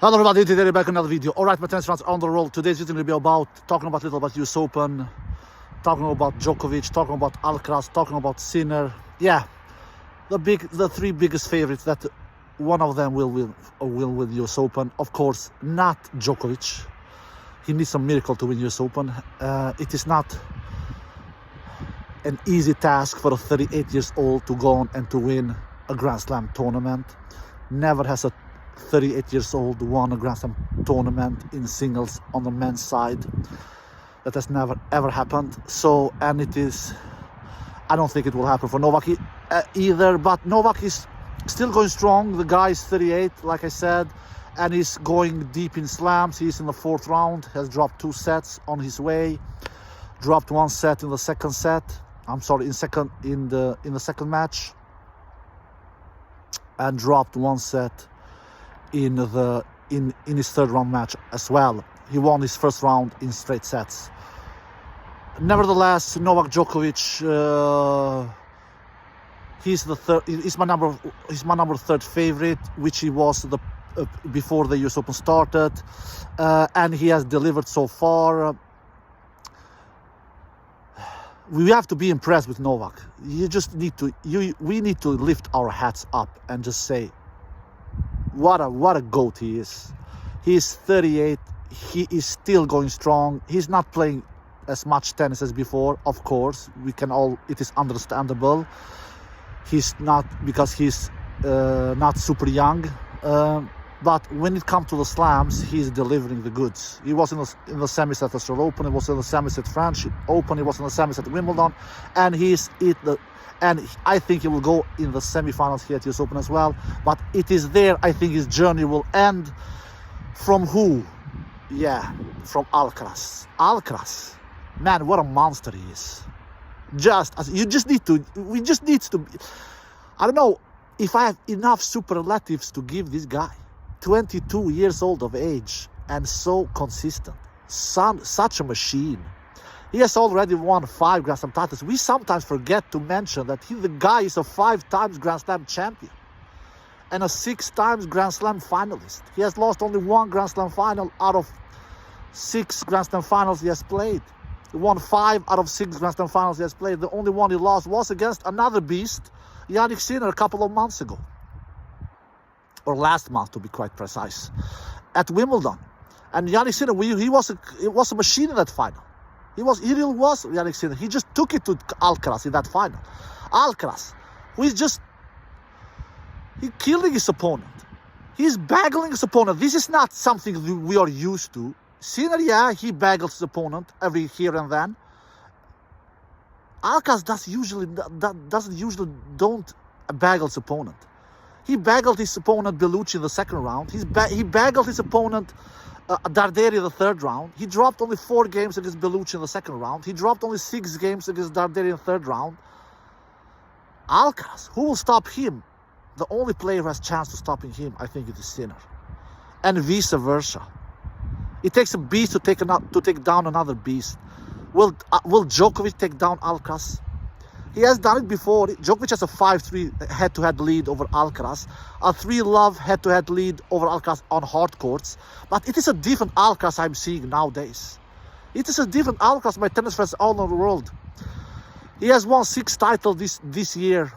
Hello everybody, today we're back in another video. Alright, my tennis fans, on the roll. Today's video will be about talking about a little about US Open, talking about Djokovic, talking about Alcaraz, talking about Sinner. Yeah, the three biggest favorites that one of them will win US Open. Of course, not Djokovic. He needs a miracle to win US Open. It is not an easy task for a 38 years old to go on and to win a Grand Slam tournament. Never has a 38 years old won a Grand Slam tournament in singles on the men's side. That has never ever happened. So, and it is, I don't think it will happen for Novak either, but Novak is still going strong. The guy is 38, like I said, and he's going deep in slams. He's in the fourth round, has dropped 2 sets on his way, dropped 1 set in the second set. I'm sorry, in the second match, and dropped 1 set in his third round match as well. He won his first round in straight sets. Nevertheless, Novak Djokovic, he's my number 3 favorite, which he was before the US Open started, and he has delivered so far. We have to be impressed with Novak. We need to lift our hats up and just say, what a GOAT he is. He's 38. He is still going strong. He's not playing as much tennis as before. Of course, it is understandable. He's not, because he's not super young. But when it comes to the slams, he's delivering the goods. He was in the semis at Australian Open. He was in the semis at French Open. He was in the semis at Wimbledon, and and I think he will go in the semi-finals here at US Open as well. But it is there, I think his journey will end. From who? Yeah, from Alcaraz. Alcaraz, man, what a monster he is. We just need to. I don't know if I have enough superlatives to give this guy. 22 years old of age and so consistent. Such a machine. He has already won 5 Grand Slam titles. We sometimes forget to mention that the guy is a 5 times Grand Slam champion and a 6 times Grand Slam finalist. He has lost only 1 Grand Slam final out of 6 Grand Slam finals he has played. He won 5 out of 6 Grand Slam finals he has played. The only one he lost was against another beast, Jannik Sinner, a couple of months ago. Or last month, to be quite precise, at Wimbledon. And Jannik Sinner, he was a machine in that final. He really was Jannik Sinner. He just took it to Alcaraz in that final. Alcaraz, who is just killing his opponent. He's baggling his opponent. This is not something we are used to. Sinner, yeah, he baggles his opponent every here and then. Alcaraz doesn't usually baggle his opponent. He baggled his opponent Bellucci in the second round. He baggled his opponent Darderi in the third round. He dropped only 4 games against Bellucci in the second round. He dropped only 6 games against Darderi in the third round. Alcaraz, who will stop him? The only player who has a chance to stopping him, I think, it is Sinner. And vice versa. It takes a beast to take down another beast. Will Djokovic take down Alcaraz? He has done it before. Djokovic has a 5-3 head-to-head lead over Alcaraz, a 3-love head-to-head lead over Alcaraz on hard courts. But it is a different Alcaraz I'm seeing nowadays. It is a different Alcaraz, my tennis friends all over the world. He has won 6 titles this year.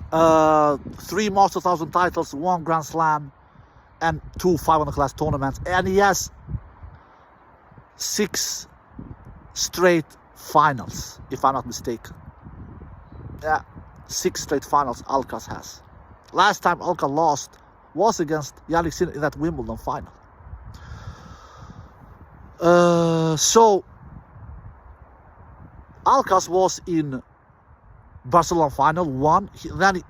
3 Masters 1000 titles, 1 Grand Slam, and 2 500-class tournaments. And he has 6 straight finals, if I'm not mistaken. Yeah, 6 straight finals Alcaraz has. Last time Alcaraz lost was against Jannik Sinner in that Wimbledon final. So Alcaraz was in Barcelona final, won. Then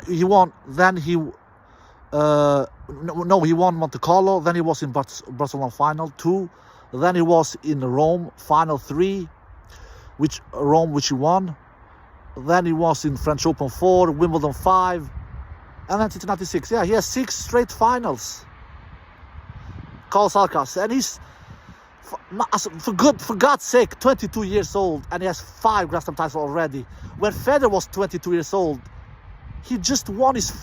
he won. Then he he won Monte Carlo. Then he was in Barcelona final 2. Then he was in Rome final 3, which he won. Then he was in French Open 4, Wimbledon 5, and then Cincinnati 6. Yeah, he has 6 straight finals. Carlos Alcaraz, and he's for God's sake, 22 years old, and he has 5 Grand Slam titles already. When Federer was 22 years old, he just won his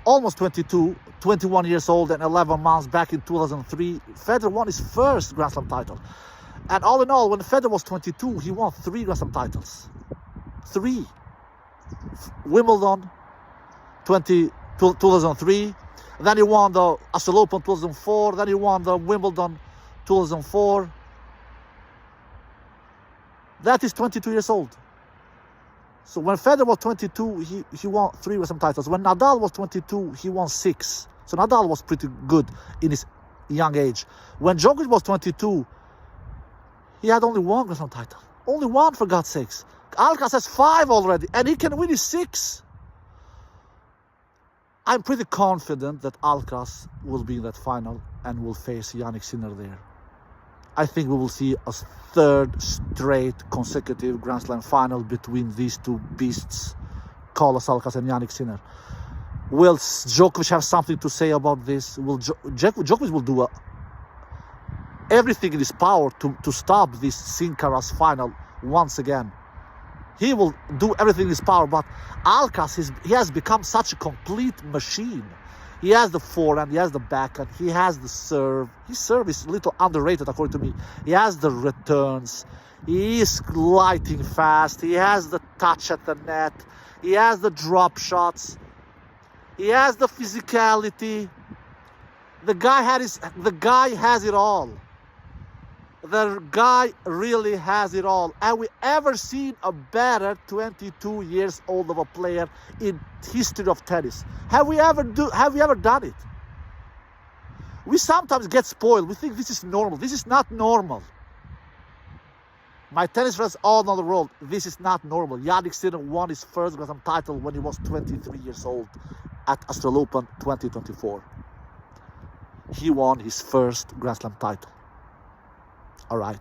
almost 22, 21 years old and 11 months back in 2003. Federer won his first Grand Slam title. And all in all, when Federer was 22, he won 3 Grand Slam titles. 3. Wimbledon, 2003. Then he won the Australian Open 2004. Then he won the Wimbledon 2004. That is 22 years old. So when Federer was 22, he won 3 Grand Slam titles. When Nadal was 22, he won 6. So Nadal was pretty good in his young age. When Djokovic was 22, he had only 1 Grand Slam title. Only 1, for God's sakes. Alcaraz has 5 already, and he can win his 6. I'm pretty confident that Alcaraz will be in that final and will face Jannik Sinner there. I think we will see a 3rd straight consecutive Grand Slam final between these 2 beasts, Carlos Alcaraz and Jannik Sinner. Will Djokovic have something to say about this? Djokovic will do everything in his power to stop this Sincaras final once again. He will do everything in his power, but Alcaraz, he has become such a complete machine. He has the forehand, he has the backhand, he has the serve. His serve is a little underrated, according to me. He has the returns. He is lighting fast. He has the touch at the net. He has the drop shots. He has the physicality. The guy has it all. The guy really has it all. Have we ever seen a better 22 years old of a player in history of tennis? Have we ever done it? We sometimes get spoiled. We think this is normal. This is not normal. My tennis friends all over the world, this is not normal. Jannik Sinner won his first Grand Slam title when he was 23 years old at Australian Open 2024. He won his first Grand Slam title. All right.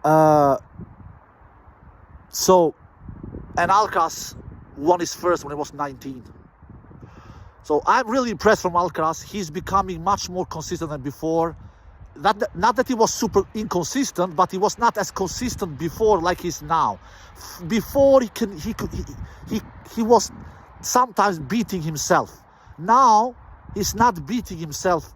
And Alcaraz won his first when he was 19. So I'm really impressed from Alcaraz. He's becoming much more consistent than before. Not that he was super inconsistent, but he was not as consistent before like he's now. Before he was sometimes beating himself. Now he's not beating himself.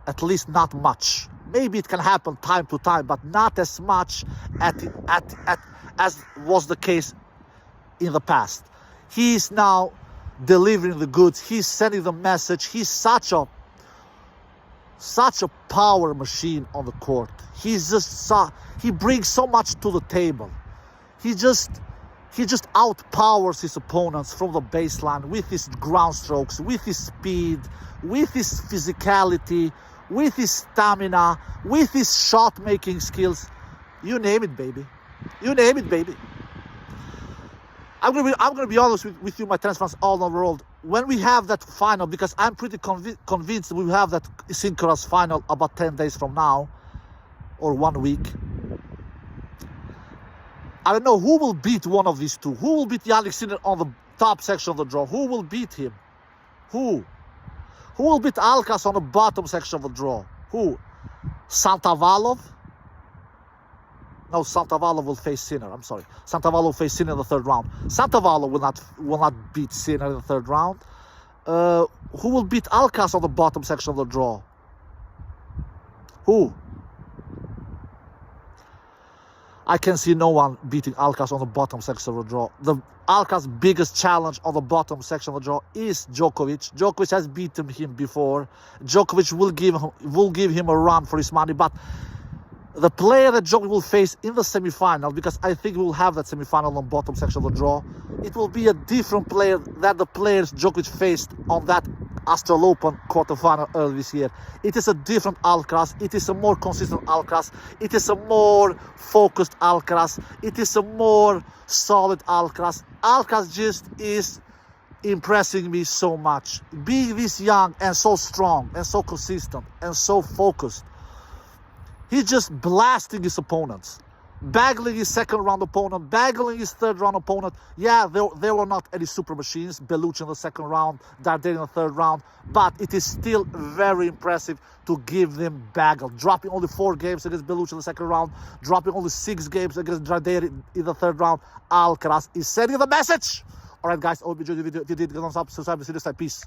At least not much. Maybe it can happen time to time, but not as much as was the case in the past. He is now delivering the goods. He's sending the message. He's such a power machine on the court. He brings so much to the table. He just outpowers his opponents from the baseline with his ground strokes, with his speed, with his physicality, with his stamina, with his shot-making skills. You name it, baby. You name it, baby. I'm gonna be honest with you, my tennis fans all over the world. When we have that final, because I'm pretty convinced we will have that Sincaras final about 10 days from now, or 1 week. I don't know who will beat one of these 2. Who will beat Jannik Sinner on the top section of the draw? Who will beat him? Who? Who will beat Alcaraz on the bottom section of the draw? Who? Santavalov? No, Santavalov will face Sinner. I'm sorry. Santavalov will face Sinner in the 3rd round. Santavalov will not beat Sinner in the 3rd round. Who will beat Alcaraz on the bottom section of the draw? Who? I can see no one beating Alcaraz on the bottom section of the draw. Alcaraz's biggest challenge on the bottom section of the draw is Djokovic. Djokovic has beaten him before. Djokovic will give him a run for his money, but the player that Djokovic will face in the semifinal, because I think we will have that semifinal on bottom section of the draw, it will be a different player than the players Djokovic faced on that Australian Open quarterfinal earlier this year. It is a different Alcaraz. It is a more consistent Alcaraz. It is a more focused Alcaraz. It is a more solid Alcaraz. Alcaraz just is impressing me so much. Being this young and so strong and so consistent and so focused. He's just blasting his opponents. Baggling his 2nd round opponent, baggling his 3rd round opponent. Yeah, there were not any super machines. Bellucci in the 2nd round, Dardenne in the 3rd round. But it is still very impressive to give them bagel. Dropping only 4 games against Bellucci in the 2nd round. Dropping only 6 games against Dardenne in the 3rd round. Alcaraz is sending the message All right, guys. I hope you enjoyed the video. If you did, thumbs up, subscribe, see you next time. Peace.